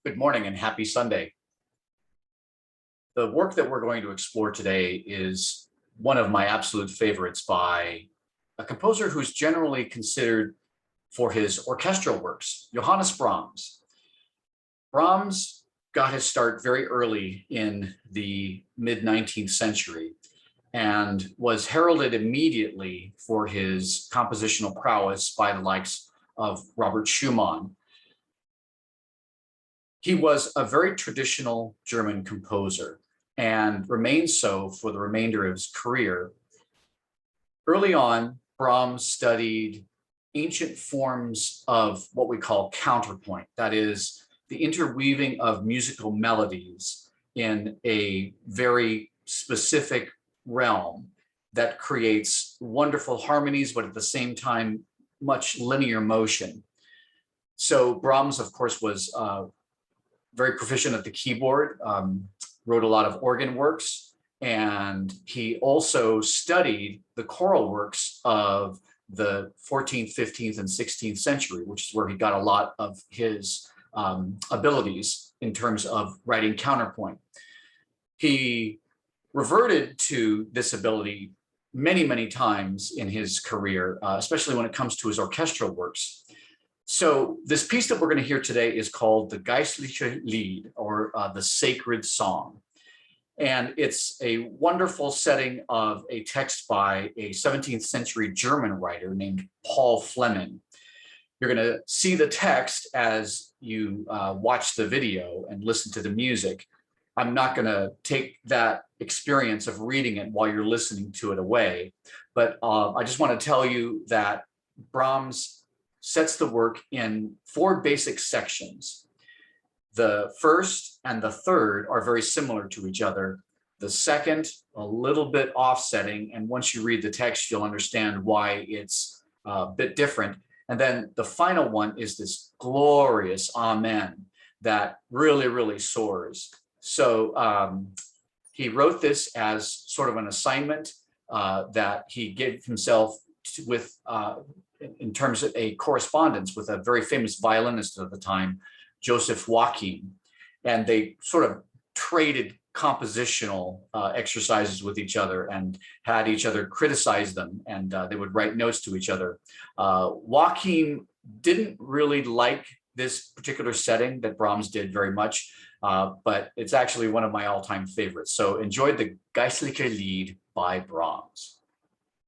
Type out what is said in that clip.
Good morning and happy Sunday. The work that we're going to explore today is one of my absolute favorites by a composer who's generally considered for his orchestral works, Johannes Brahms. Brahms got his start very early in the mid-19th century and was heralded immediately for his compositional prowess by the likes of Robert Schumann. He was a very traditional German composer and remains so for the remainder of his career. Early on, Brahms studied ancient forms of what we call counterpoint, that is, the interweaving of musical melodies in a very specific realm that creates wonderful harmonies, but at the same time, much linear motion. So Brahms, of course, was very proficient at the keyboard, wrote a lot of organ works, and he also studied the choral works of the 14th, 15th, and 16th century, which is where he got a lot of his abilities in terms of writing counterpoint. He reverted to this ability many, many times in his career, especially when it comes to his orchestral works. So this piece that we're going to hear today is called the Geistliches Lied, or the Sacred Song. And it's a wonderful setting of a text by a 17th century German writer named Paul Fleming. You're going to see the text as you watch the video and listen to the music. I'm not going to take that experience of reading it while you're listening to it away, but I just want to tell you that Brahms sets the work in four basic sections. The first and the third are very similar to each other. The second, a little bit offsetting, and once you read the text, you'll understand why it's a bit different. And then the final one is this glorious Amen that really, really soars. So he wrote this as sort of an assignment that he gave himself with in terms of a correspondence with a very famous violinist of the time, Joseph Joachim. And they sort of traded compositional exercises with each other and had each other criticize them, and they would write notes to each other. Joachim didn't really like this particular setting that Brahms did very much, but it's actually one of my all-time favorites. So enjoy the Geistliche Lied by Brahms.